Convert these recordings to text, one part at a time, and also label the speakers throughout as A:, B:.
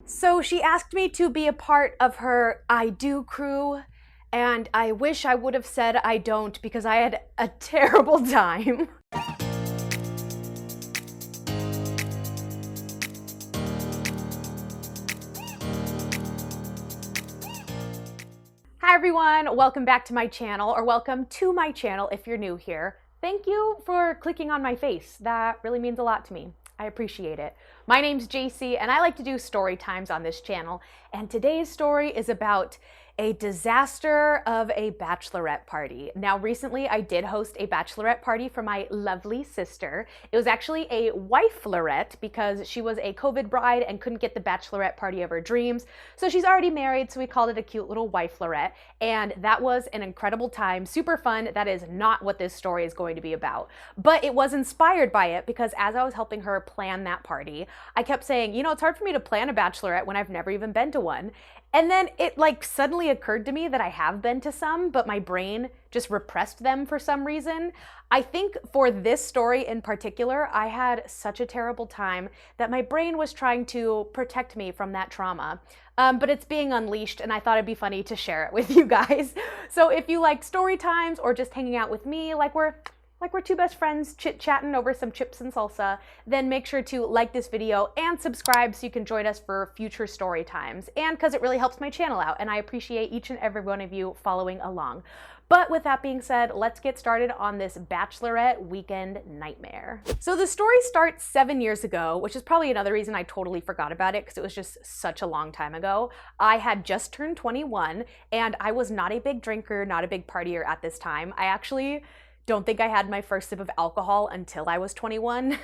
A: So she asked me to be a part of her I do crew, and I wish I would have said I don't because I had a terrible time. Hi everyone, welcome back to my channel, or welcome to my channel if you're new here. Thank you for clicking on my face. That really means a lot to me. I appreciate it. My name's Jacy and I like to do story times on this channel, and today's story is about a disaster of a bachelorette party. Now, recently I did host a bachelorette party for my lovely sister. It was actually a wifelorette because she was a COVID bride and couldn't get the bachelorette party of her dreams. So she's already married, so we called it a cute little wifelorette. And that was an incredible time, super fun. That is not what this story is going to be about. But it was inspired by it because as I was helping her plan that party, I kept saying, you know, it's hard for me to plan a bachelorette when I've never even been to one. And then it suddenly occurred to me that I have been to some, but my brain just repressed them for some reason. I think for this story in particular, I had such a terrible time that my brain was trying to protect me from that trauma. But it's being unleashed, and I thought it'd be funny to share it with you guys. So if you like story times or just hanging out with me, like we're two best friends chit-chatting over some chips and salsa, then make sure to like this video and subscribe so you can join us for future story times, and because it really helps my channel out, and I appreciate each and every one of you following along. But with that being said, let's get started on this bachelorette weekend nightmare. So the story starts 7 years ago, which is probably another reason I totally forgot about it because it was just such a long time ago. I had just turned 21 and I was not a big drinker, not a big partier at this time. I actually don't think I had my first sip of alcohol until I was 21.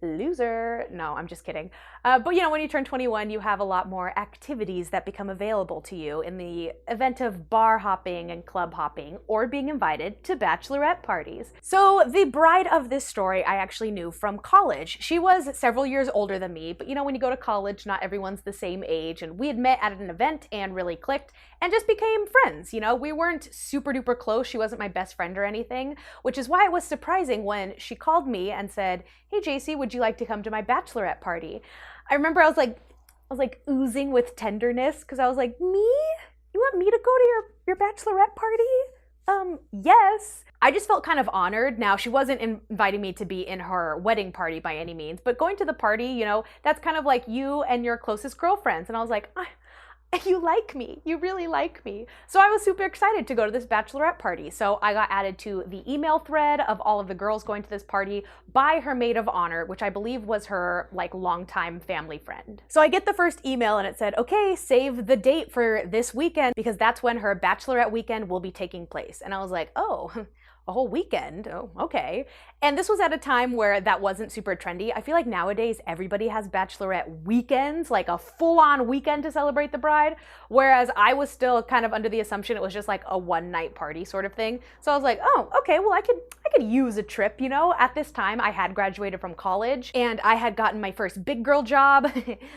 A: Loser. No, I'm just kidding. But you know, when you turn 21, you have a lot more activities that become available to you in the event of bar hopping and club hopping or being invited to bachelorette parties. So the bride of this story I actually knew from college. She was several years older than me, but you know, when you go to college, not everyone's the same age, and we had met at an event and really clicked and just became friends. You know, we weren't super duper close. She wasn't my best friend or anything, which is why it was surprising when she called me and said, "Hey Jacy, would you like to come to my bachelorette party?" I remember I was like oozing with tenderness because I was like, "Me? You want me to go to your bachelorette party?" Yes. I just felt kind of honored. Now, she wasn't inviting me to be in her wedding party by any means, but going to the party, you know, that's kind of like you and your closest girlfriends. And I was like, you like me. You really like me. So I was super excited to go to this bachelorette party. So I got added to the email thread of all of the girls going to this party by her maid of honor, which I believe was her longtime family friend. So I get the first email and it said, okay, save the date for this weekend because that's when her bachelorette weekend will be taking place. And I was like, oh, a whole weekend? Oh, okay. And this was at a time where that wasn't super trendy. I feel like nowadays everybody has bachelorette weekends, like a full-on weekend to celebrate the bride, whereas I was still kind of under the assumption it was just like a one-night party sort of thing. So I was like, oh, okay, well I could use a trip, you know? At this time I had graduated from college and I had gotten my first big girl job,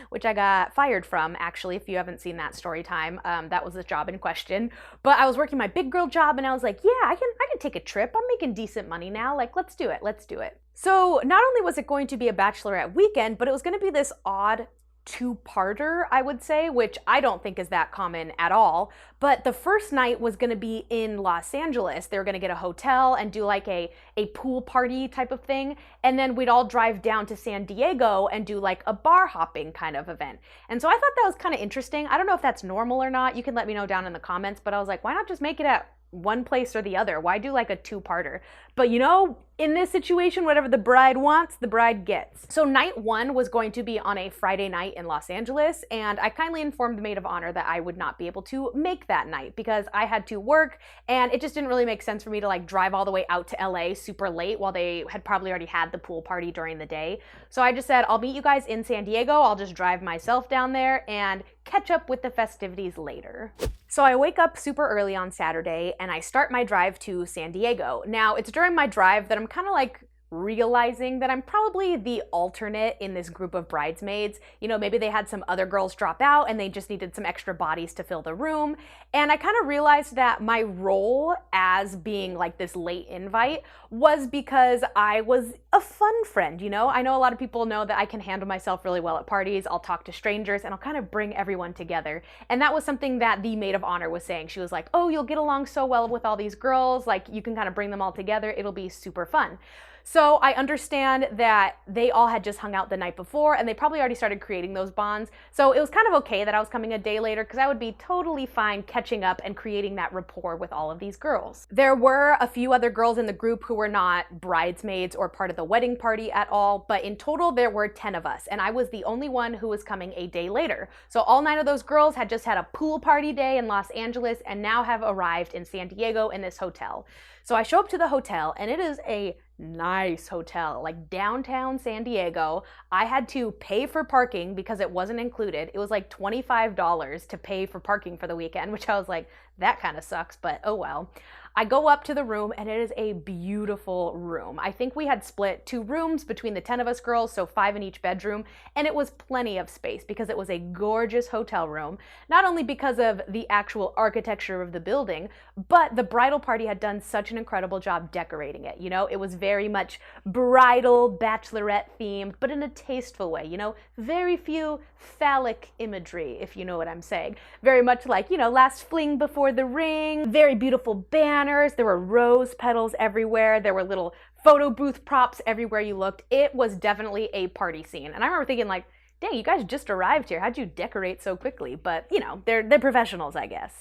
A: which I got fired from, actually, if you haven't seen that story time. That was the job in question. But I was working my big girl job and I was like, yeah, I can take a trip. I'm making decent money now. Like, let's do it. Let's do it. So not only was it going to be a bachelorette weekend, but it was going to be this odd two-parter, I would say, which I don't think is that common at all. But the first night was going to be in Los Angeles. They were going to get a hotel and do like a pool party type of thing. And then we'd all drive down to San Diego and do like a bar hopping kind of event. And so I thought that was kind of interesting. I don't know if that's normal or not. You can let me know down in the comments, but I was like, why not just make it at one place or the other? Why do like a two-parter? But you know, in this situation, whatever the bride wants, the bride gets. So night one was going to be on a Friday night in Los Angeles, and I kindly informed the maid of honor that I would not be able to make that night because I had to work, and it just didn't really make sense for me to like drive all the way out to LA super late while they had probably already had the pool party during the day. So I just said, I'll meet you guys in San Diego. I'll just drive myself down there and catch up with the festivities later. So I wake up super early on Saturday and I start my drive to San Diego. Now, it's during my drive that I'm kind of like realizing that I'm probably the alternate in this group of bridesmaids. You know, maybe they had some other girls drop out and they just needed some extra bodies to fill the room. And I kind of realized that my role as being like this late invite was because I was a fun friend, you know? I know a lot of people know that I can handle myself really well at parties. I'll talk to strangers and I'll kind of bring everyone together. And that was something that the maid of honor was saying. She was like, oh, you'll get along so well with all these girls. Like, you can kind of bring them all together. It'll be super fun. So I understand that they all had just hung out the night before and they probably already started creating those bonds. So it was kind of okay that I was coming a day later because I would be totally fine catching up and creating that rapport with all of these girls. There were a few other girls in the group who were not bridesmaids or part of the wedding party at all, but in total there were 10 of us and I was the only one who was coming a day later. So all 9 of those girls had just had a pool party day in Los Angeles and now have arrived in San Diego in this hotel. So I show up to the hotel and it is a nice hotel, like downtown San Diego. I had to pay for parking because it wasn't included. It was like $25 to pay for parking for the weekend, which I was like, that kind of sucks, but oh well. I go up to the room and it is a beautiful room. I think we had split 2 rooms between the 10 of us girls, so 5 in each bedroom, and it was plenty of space because it was a gorgeous hotel room, not only because of the actual architecture of the building, but the bridal party had done such an incredible job decorating it. You know, it was very much bridal, bachelorette themed, but in a tasteful way, you know, very few phallic imagery, if you know what I'm saying. Very much like, you know, last fling before the ring, very beautiful banners, there were rose petals everywhere, there were little photo booth props everywhere you looked. It was definitely a party scene. And I remember thinking like, dang, you guys just arrived here. How'd you decorate so quickly? But, you know, they're professionals, I guess.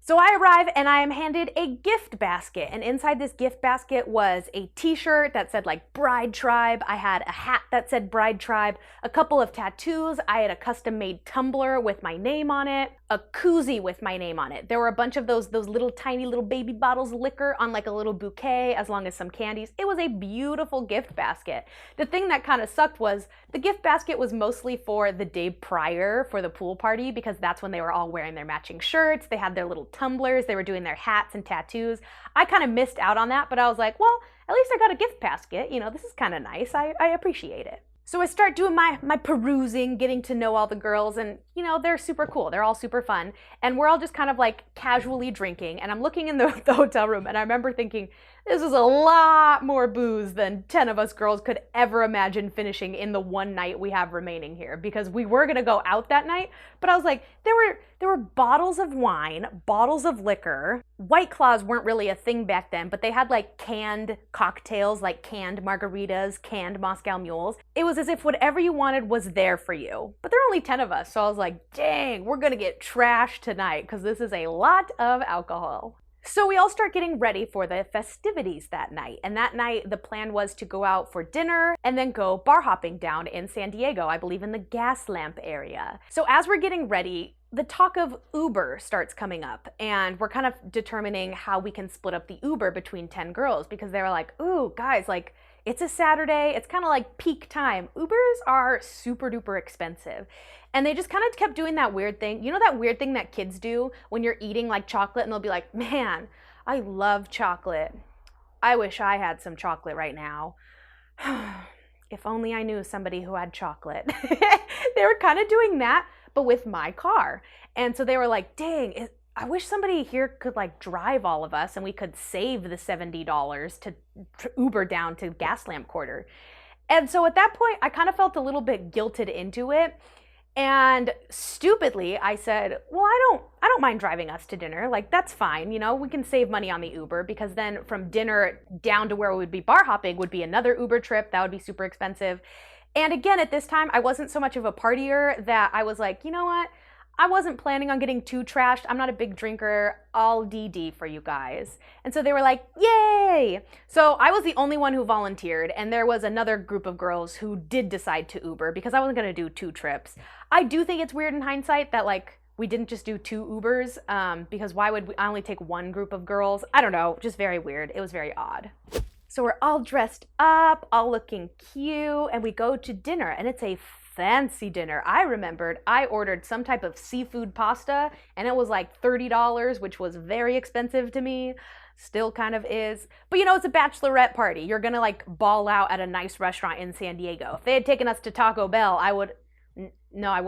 A: So I arrive and I am handed a gift basket, and inside this gift basket was a t-shirt that said like Bride Tribe. I had a hat that said Bride Tribe, a couple of tattoos. I had a custom made tumbler with my name on it, a koozie with my name on it. There were a bunch of those little tiny little baby bottles of liquor on like a little bouquet, as long as some candies. It was a beautiful gift basket. The thing that kind of sucked was the gift basket was mostly for the day prior for the pool party because that's when they were all wearing their matching shirts. They had their little tumblers, they were doing their hats and tattoos. I kind of missed out on that, but I was like, well, at least I got a gift basket. You know, this is kind of nice. I appreciate it. So I start doing my perusing, getting to know all the girls, and you know, they're super cool. They're all super fun. And we're all just kind of like casually drinking. And I'm looking in the hotel room and I remember thinking, this is a lot more booze than 10 of us girls could ever imagine finishing in the one night we have remaining here, because we were gonna go out that night. But I was like, there were bottles of wine, bottles of liquor. White Claws weren't really a thing back then, but they had like canned cocktails, like canned margaritas, canned Moscow mules. It was as if whatever you wanted was there for you. But there are only 10 of us, so I was like, dang, we're gonna get trashed tonight because this is a lot of alcohol. So we all start getting ready for the festivities that night. And that night, the plan was to go out for dinner and then go bar hopping down in San Diego, I believe in the gas lamp area. So as we're getting ready, the talk of Uber starts coming up, and we're kind of determining how we can split up the Uber between 10 girls, because they were like, ooh, guys, like, it's a Saturday, it's kind of like peak time. Ubers are super duper expensive. And they just kind of kept doing that weird thing. You know that weird thing that kids do when you're eating like chocolate and they'll be like, man, I love chocolate. I wish I had some chocolate right now. If only I knew somebody who had chocolate. They were kind of doing that, but with my car. And so they were like, dang, I wish somebody here could like drive all of us and we could save the $70 to Uber down to Gas Lamp Quarter. And so at that point, I kind of felt a little bit guilted into it. And stupidly, I said, well, I don't mind driving us to dinner. Like, that's fine. You know, we can save money on the Uber, because then from dinner down to where we would be bar hopping would be another Uber trip. That would be super expensive. And again, at this time, I wasn't so much of a partier that I was like, you know what? I wasn't planning on getting too trashed. I'm not a big drinker. I'll DD for you guys. And so they were like, yay! So I was the only one who volunteered, and there was another group of girls who did decide to Uber, because I wasn't gonna do 2 trips. I do think it's weird in hindsight that like we didn't just do 2 Ubers, because why would I only take one group of girls? I don't know, just very weird. It was very odd. So we're all dressed up, all looking cute, and we go to dinner, and it's a fancy dinner. I remembered I ordered some type of seafood pasta and it was like $30, which was very expensive to me. Still kind of is. But you know, it's a bachelorette party. You're gonna like ball out at a nice restaurant in San Diego. If they had taken us to Taco Bell, I would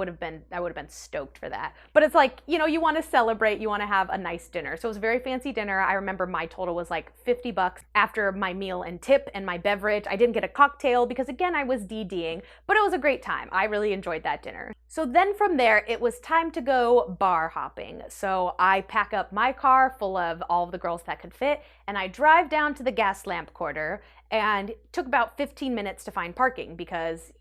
A: have been stoked for that. But it's like, you know, you want to celebrate, you want to have a nice dinner. So it was a very fancy dinner. I remember my total was like $50 after my meal and tip and my beverage. I didn't get a cocktail because again, I was DDing, but it was a great time. I really enjoyed that dinner. So then from there, it was time to go bar hopping. So I pack up my car full of all of the girls that could fit, and I drive down to the gas lamp quarter, and it took about 15 minutes to find parking because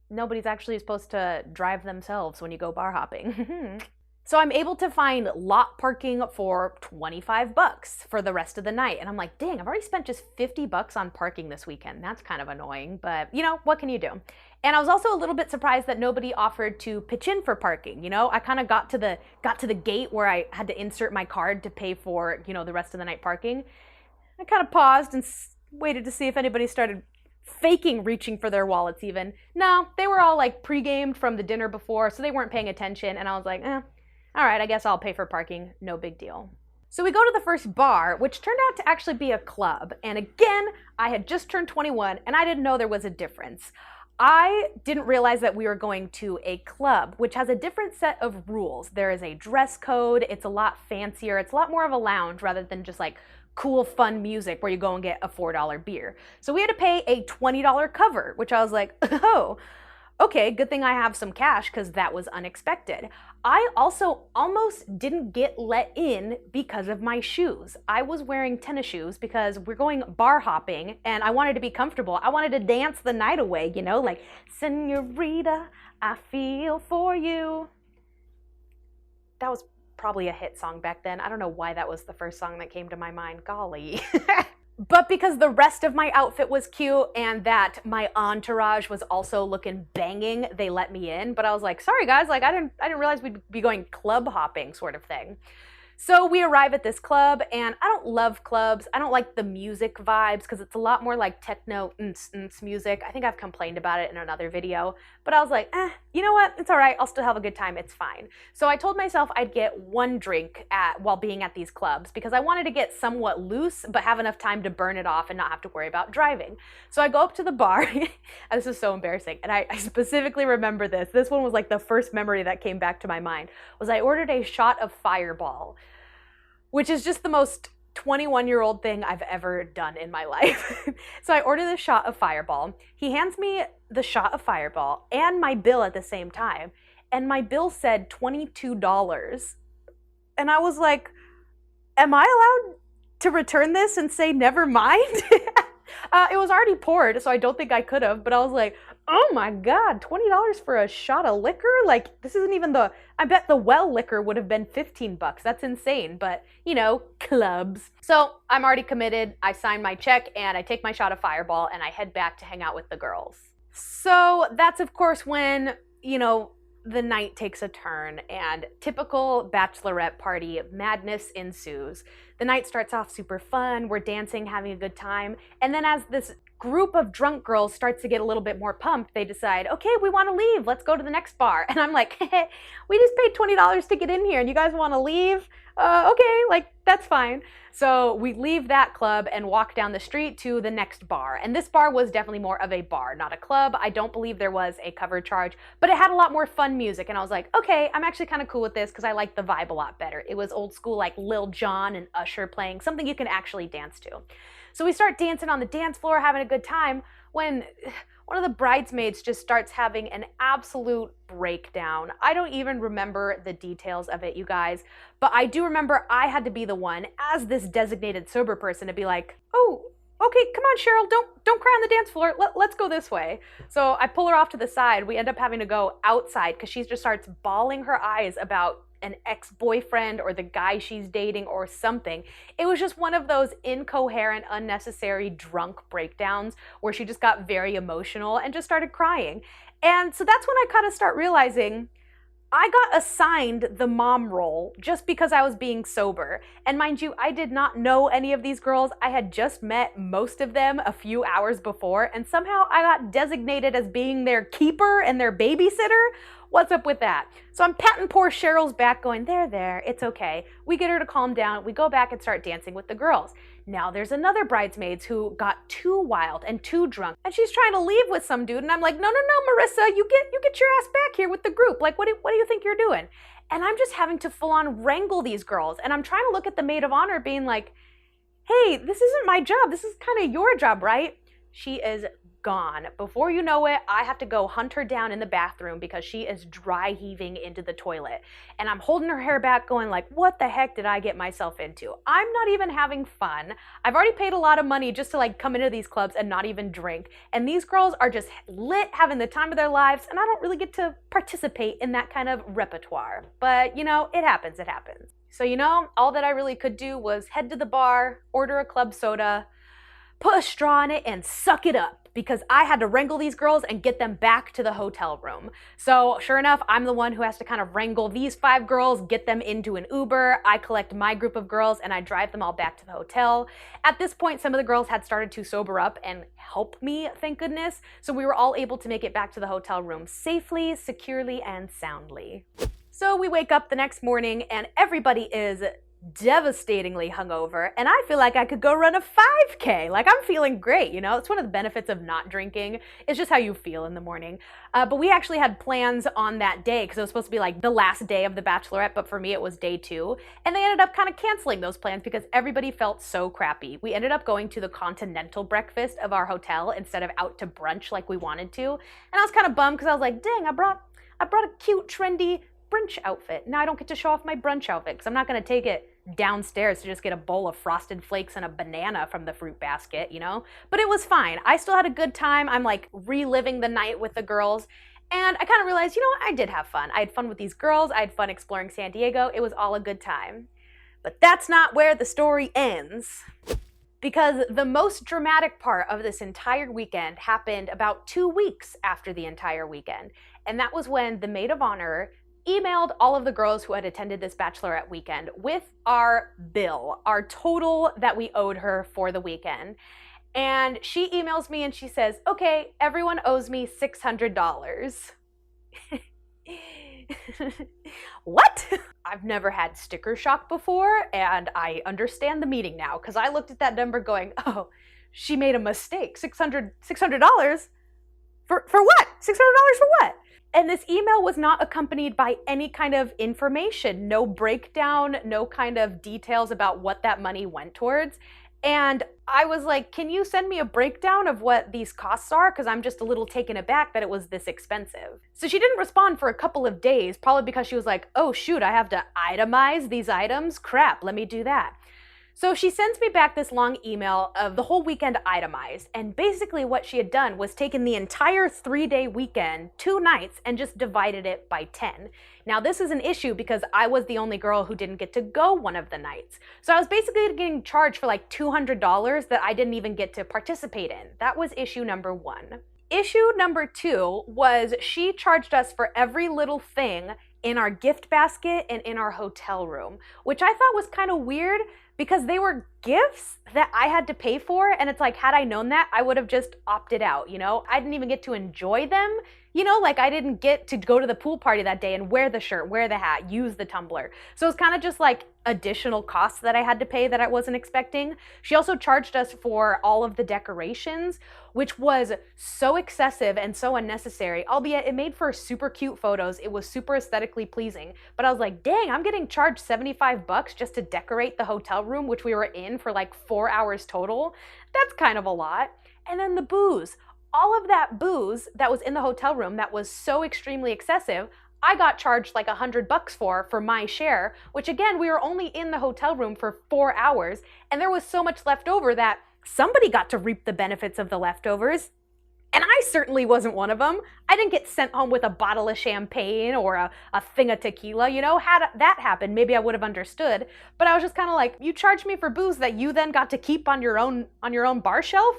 A: nobody's actually supposed to drive themselves when you go bar hopping. So I'm able to find lot parking for $25 for the rest of the night. And I'm like, dang, I've already spent just $50 on parking this weekend. That's kind of annoying, but you know, what can you do? And I was also a little bit surprised that nobody offered to pitch in for parking. You know, I kind of got to the gate where I had to insert my card to pay for, you know, the rest of the night parking. I kind of paused and waited to see if anybody started faking reaching for their wallets even. No, they were all like pre-gamed from the dinner before, so they weren't paying attention, and I was like, all right, I guess I'll pay for parking, no big deal. So we go to the first bar, which turned out to actually be a club, and again, I had just turned 21, and I didn't know there was a difference. I didn't realize that we were going to a club, which has a different set of rules. There is a dress code, it's a lot fancier, it's a lot more of a lounge rather than just like cool, fun music where you go and get a $4 beer. So we had to pay a $20 cover, which I was like, oh, okay, good thing I have some cash because that was unexpected. I also almost didn't get let in because of my shoes. I was wearing tennis shoes because we're going bar hopping and I wanted to be comfortable. I wanted to dance the night away, you know, like, Senorita, I feel for you. That was probably a hit song back then. I don't know why that was the first song that came to my mind. Golly. But because the rest of my outfit was cute and that my entourage was also looking banging, they let me in. But I was like, sorry guys, like I didn't realize we'd be going club hopping sort of thing. So we arrive at this club, and I don't love clubs. I don't like the music vibes because it's a lot more like techno music. I think I've complained about it in another video, but I was like, you know what? It's all right. I'll still have a good time. It's fine. So I told myself I'd get one drink while being at these clubs because I wanted to get somewhat loose, but have enough time to burn it off and not have to worry about driving. So I go up to the bar. This is so embarrassing. And I specifically remember this. This one was like the first memory that came back to my mind was I ordered a shot of Fireball, which is just the most 21-year-old thing I've ever done in my life. So I ordered a shot of Fireball. He hands me the shot of Fireball and my bill at the same time. And my bill said $22. And I was like, am I allowed to return this and say never mind? It was already poured, so I don't think I could have, but I was like, oh my God, $20 for a shot of liquor? Like, this isn't even I bet the well liquor would have been $15. That's insane, but you know, clubs. So I'm already committed. I sign my check and I take my shot of Fireball and I head back to hang out with the girls. So that's of course when, you know, the night takes a turn and typical bachelorette party madness ensues. The night starts off super fun, we're dancing, having a good time, and then as this group of drunk girls starts to get a little bit more pumped, they decide, okay, we want to leave, let's go to the next bar. And I'm like, we just paid $20 to get in here and you guys want to leave? Okay, like, that's fine. So we leave that club and walk down the street to the next bar. And this bar was definitely more of a bar, not a club. I don't believe there was a cover charge, but it had a lot more fun music. And I was like, okay, I'm actually kind of cool with this because I like the vibe a lot better. It was old school, like Lil Jon and Usher playing, something you can actually dance to. So we start dancing on the dance floor, having a good time, when one of the bridesmaids just starts having an absolute breakdown. I don't even remember the details of it, you guys, but I do remember I had to be the one, as this designated sober person, to be like, oh, okay, come on, Cheryl, don't cry on the dance floor. Let's go this way. So I pull her off to the side. We end up having to go outside because she just starts bawling her eyes about an ex-boyfriend or the guy she's dating or something. It was just one of those incoherent, unnecessary drunk breakdowns where she just got very emotional and just started crying. And so that's when I kind of start realizing, I got assigned the mom role just because I was being sober. And mind you, I did not know any of these girls. I had just met most of them a few hours before, and somehow I got designated as being their keeper and their babysitter. What's up with that? So I'm patting poor Cheryl's back going, there, it's okay. We get her to calm down. We go back and start dancing with the girls. Now there's another bridesmaids who got too wild and too drunk, and she's trying to leave with some dude, and I'm like, no, Marissa, you get your ass back here with the group. Like, what do you think you're doing? And I'm just having to full on wrangle these girls, and I'm trying to look at the maid of honor being like, hey, this isn't my job. This is kind of your job, right? She is gone. Before you know it, I have to go hunt her down in the bathroom because she is dry heaving into the toilet. And I'm holding her hair back going like, what the heck did I get myself into? I'm not even having fun. I've already paid a lot of money just to like come into these clubs and not even drink. And these girls are just lit, having the time of their lives, and I don't really get to participate in that kind of repertoire. But you know, it happens, it happens. So you know, all that I really could do was head to the bar, order a club soda, put a straw in it, and suck it up, because I had to wrangle these girls and get them back to the hotel room. So sure enough, I'm the one who has to kind of wrangle these 5 girls, get them into an Uber. I collect my group of girls and I drive them all back to the hotel. At this point, some of the girls had started to sober up and help me, thank goodness. So we were all able to make it back to the hotel room safely, securely, and soundly. So we wake up the next morning and everybody is devastatingly hungover, and I feel like I could go run a 5K. Like, I'm feeling great, you know? It's one of the benefits of not drinking. It's just how you feel in the morning. But we actually had plans on that day because it was supposed to be like the last day of the Bachelorette, but for me it was day 2. And they ended up kind of canceling those plans because everybody felt so crappy. We ended up going to the continental breakfast of our hotel instead of out to brunch like we wanted to. And I was kind of bummed because I was like, dang, I brought a cute, trendy brunch outfit. Now I don't get to show off my brunch outfit because I'm not going to take it downstairs to just get a bowl of Frosted Flakes and a banana from the fruit basket, you know? But it was fine. I still had a good time. I'm like reliving the night with the girls. And I kind of realized, you know what? I did have fun. I had fun with these girls. I had fun exploring San Diego. It was all a good time. But that's not where the story ends. Because the most dramatic part of this entire weekend happened about 2 weeks after the entire weekend. And that was when the maid of honor emailed all of the girls who had attended this Bachelorette weekend with our bill, our total that we owed her for the weekend. And she emails me and she says, okay, everyone owes me $600. What? I've never had sticker shock before, and I understand the meaning now, because I looked at that number going, oh, she made a mistake. $600? For what? $600 for what? And this email was not accompanied by any kind of information, no breakdown, no kind of details about what that money went towards. And I was like, can you send me a breakdown of what these costs are? Because I'm just a little taken aback that it was this expensive. So she didn't respond for a couple of days, probably because she was like, oh shoot, I have to itemize these items? Crap, let me do that. So she sends me back this long email of the whole weekend itemized, and basically what she had done was taken the entire 3-day weekend, 2 nights, and just divided it by 10. Now this is an issue because I was the only girl who didn't get to go one of the nights. So I was basically getting charged for like $200 that I didn't even get to participate in. That was issue number 1. Issue number 2 was she charged us for every little thing in our gift basket and in our hotel room, which I thought was kind of weird because they were gifts that I had to pay for, and it's like, had I known that, I would have just opted out, you know? I didn't even get to enjoy them, you know? Like, I didn't get to go to the pool party that day and wear the shirt, wear the hat, use the tumbler. So it's kind of just like additional costs that I had to pay that I wasn't expecting. She also charged us for all of the decorations, which was so excessive and so unnecessary, albeit it made for super cute photos. It was super aesthetically pleasing, but I was like, dang, I'm getting charged $75 just to decorate the hotel room, which we were in for like 4 hours total. That's kind of a lot. And then the booze, all of that booze that was in the hotel room that was so extremely excessive, I got charged like $100 for my share, which again, we were only in the hotel room for 4 hours, and there was so much left over that somebody got to reap the benefits of the leftovers. And I certainly wasn't one of them. I didn't get sent home with a bottle of champagne or a thing of tequila, you know? Had that happened, maybe I would have understood. But I was just kind of like, you charged me for booze that you then got to keep on your own bar shelf?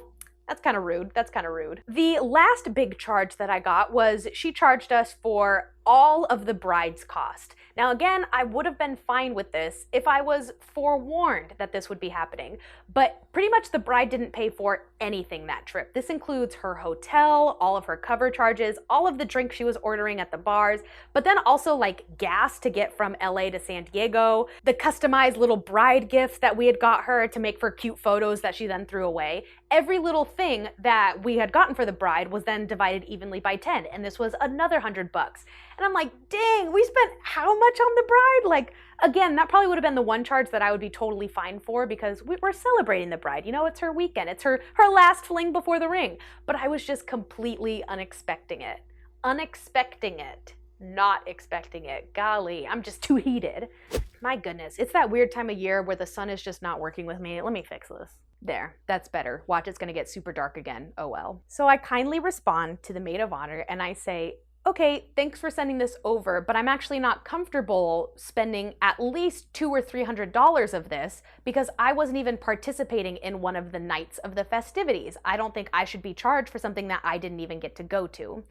A: That's kind of rude. That's kind of rude. The last big charge that I got was she charged us for all of the bride's cost. Now again, I would have been fine with this if I was forewarned that this would be happening, but pretty much the bride didn't pay for anything that trip. This includes her hotel, all of her cover charges, all of the drinks she was ordering at the bars, but then also like gas to get from LA to San Diego, the customized little bride gifts that we had got her to make for cute photos that she then threw away. Every little thing that we had gotten for the bride was then divided evenly by 10, and this was another $100. And I'm like, dang, we spent how much on the bride? Like, again, that probably would have been the one charge that I would be totally fine for because we're celebrating the bride. You know, it's her weekend. It's her last fling before the ring. But I was just completely unexpecting it. Not expecting it. Golly, I'm just too heated. My goodness, it's that weird time of year where the sun is just not working with me. Let me fix this. There, that's better. Watch, it's gonna get super dark again. Oh well. So I kindly respond to the maid of honor and I say, okay, thanks for sending this over, but I'm actually not comfortable spending at least $200 or $300 of this because I wasn't even participating in one of the nights of the festivities. I don't think I should be charged for something that I didn't even get to go to.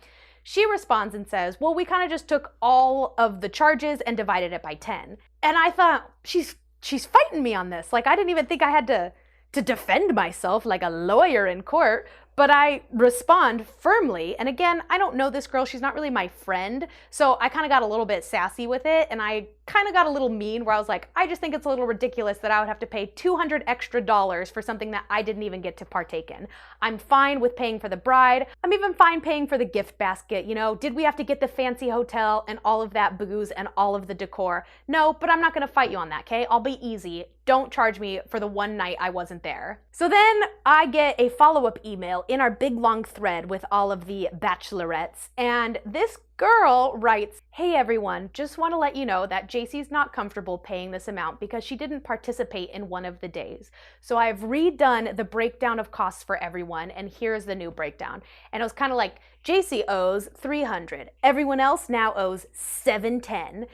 A: She responds and says, well, we kind of just took all of the charges and divided it by 10. And I thought, she's fighting me on this. Like, I didn't even think I had to defend myself like a lawyer in court, but I respond firmly. And again, I don't know this girl. She's not really my friend. So I kind of got a little bit sassy with it. And I kind of got a little mean where I was like, I just think it's a little ridiculous that I would have to pay $200 extra for something that I didn't even get to partake in. I'm fine with paying for the bride. I'm even fine paying for the gift basket. You know, did we have to get the fancy hotel and all of that booze and all of the decor? No, but I'm not going to fight you on that, okay? I'll be easy. Don't charge me for the one night I wasn't there. So then I get a follow-up email in our big long thread with all of the bachelorettes, and this girl writes, hey everyone, just want to let you know that Jacy's not comfortable paying this amount because she didn't participate in one of the days. So I've redone the breakdown of costs for everyone, and here's the new breakdown. And it was kind of like, Jacy owes $300. Everyone else now owes $710.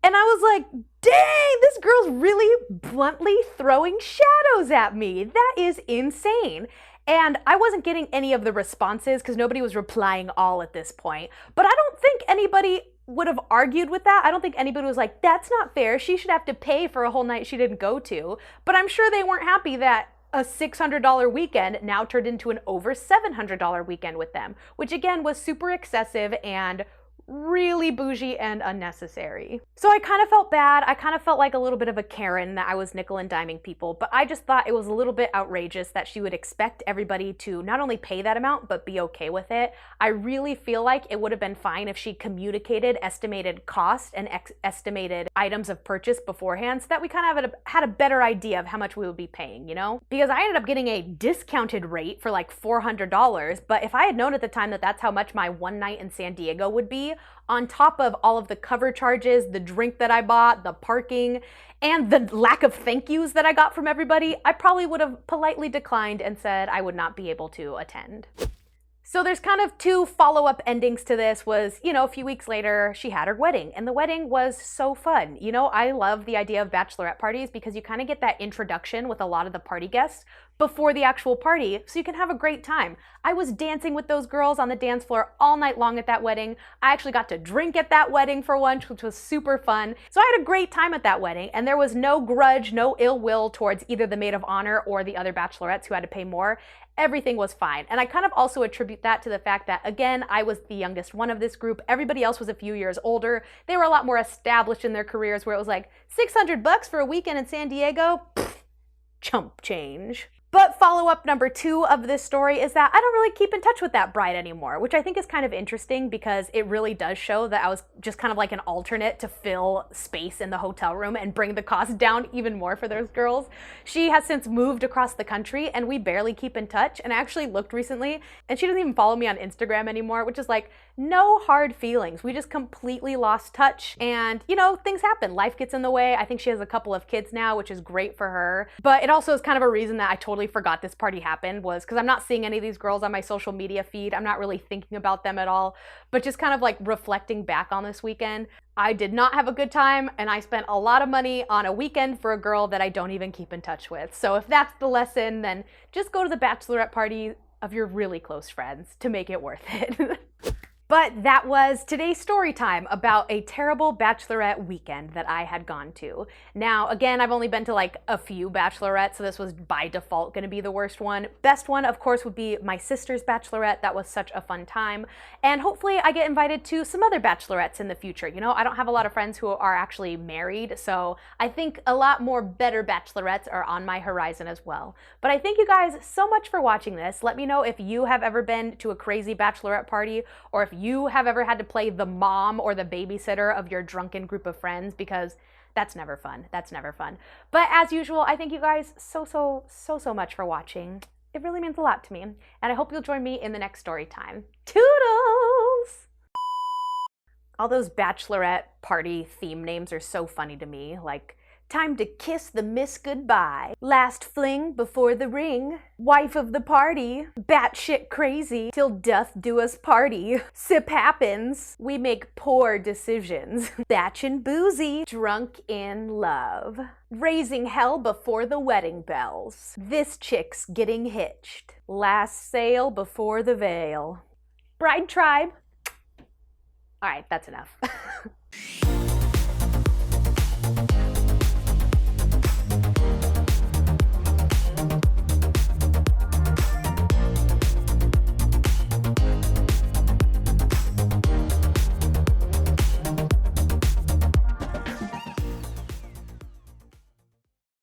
A: And I was like, dang, this girl's really bluntly throwing shadows at me. That is insane. And I wasn't getting any of the responses because nobody was replying all at this point. But I don't think anybody would have argued with that. I don't think anybody was like, that's not fair. She should have to pay for a whole night she didn't go to. But I'm sure they weren't happy that a $600 weekend now turned into an over $700 weekend with them, which again was super excessive and really bougie and unnecessary. So I kind of felt bad. I kind of felt like a little bit of a Karen that I was nickel and diming people, but I just thought it was a little bit outrageous that she would expect everybody to not only pay that amount, but be okay with it. I really feel like it would have been fine if she communicated estimated cost and estimated items of purchase beforehand so that we kind of had a better idea of how much we would be paying, you know? Because I ended up getting a discounted rate for like $400, but if I had known at the time that that's how much my one night in San Diego would be, on top of all of the cover charges, the drink that I bought, the parking, and the lack of thank yous that I got from everybody, I probably would have politely declined and said I would not be able to attend. So there's kind of two follow-up endings to this was, you know, a few weeks later, she had her wedding, and the wedding was so fun. You know, I love the idea of bachelorette parties because you kind of get that introduction with a lot of the party guests before the actual party, so you can have a great time. I was dancing with those girls on the dance floor all night long at that wedding. I actually got to drink at that wedding for once, which was super fun. So I had a great time at that wedding, and there was no grudge, no ill will towards either the maid of honor or the other bachelorettes who had to pay more. Everything was fine. And I kind of also attribute that to the fact that, again, I was the youngest one of this group. Everybody else was a few years older. They were a lot more established in their careers where it was like $600 for a weekend in San Diego? Pfft, chump change. But follow-up number 2 of this story is that I don't really keep in touch with that bride anymore, which I think is kind of interesting because it really does show that I was just kind of like an alternate to fill space in the hotel room and bring the cost down even more for those girls. She has since moved across the country and we barely keep in touch. And I actually looked recently and she doesn't even follow me on Instagram anymore, which is like, no hard feelings. We just completely lost touch and, you know, things happen. Life gets in the way. I think she has a couple of kids now, which is great for her. But it also is kind of a reason that I totally forgot this party happened was because I'm not seeing any of these girls on my social media feed. I'm not really thinking about them at all, but just kind of like reflecting back on this weekend. I did not have a good time and I spent a lot of money on a weekend for a girl that I don't even keep in touch with. So if that's the lesson, then just go to the bachelorette party of your really close friends to make it worth it. But that was today's story time about a terrible bachelorette weekend that I had gone to. Now, again, I've only been to like a few bachelorettes, so this was by default going to be the worst one. Best one, of course, would be my sister's bachelorette. That was such a fun time. And hopefully I get invited to some other bachelorettes in the future. You know, I don't have a lot of friends who are actually married, so I think a lot more better bachelorettes are on my horizon as well. But I thank you guys so much for watching this. Let me know if you have ever been to a crazy bachelorette party, or if you have ever had to play the mom or the babysitter of your drunken group of friends, because that's never fun. That's never fun. But as usual, I thank you guys so much for watching. It really means a lot to me. And I hope you'll join me in the next story time. Toodles! All those bachelorette party theme names are so funny to me. Like, time to kiss the miss goodbye. Last fling before the ring. Wife of the party. Batshit crazy. Till death do us party. Sip happens. We make poor decisions. Batch and boozy. Drunk in love. Raising hell before the wedding bells. This chick's getting hitched. Last sail before the veil. Bride tribe. All right, that's enough.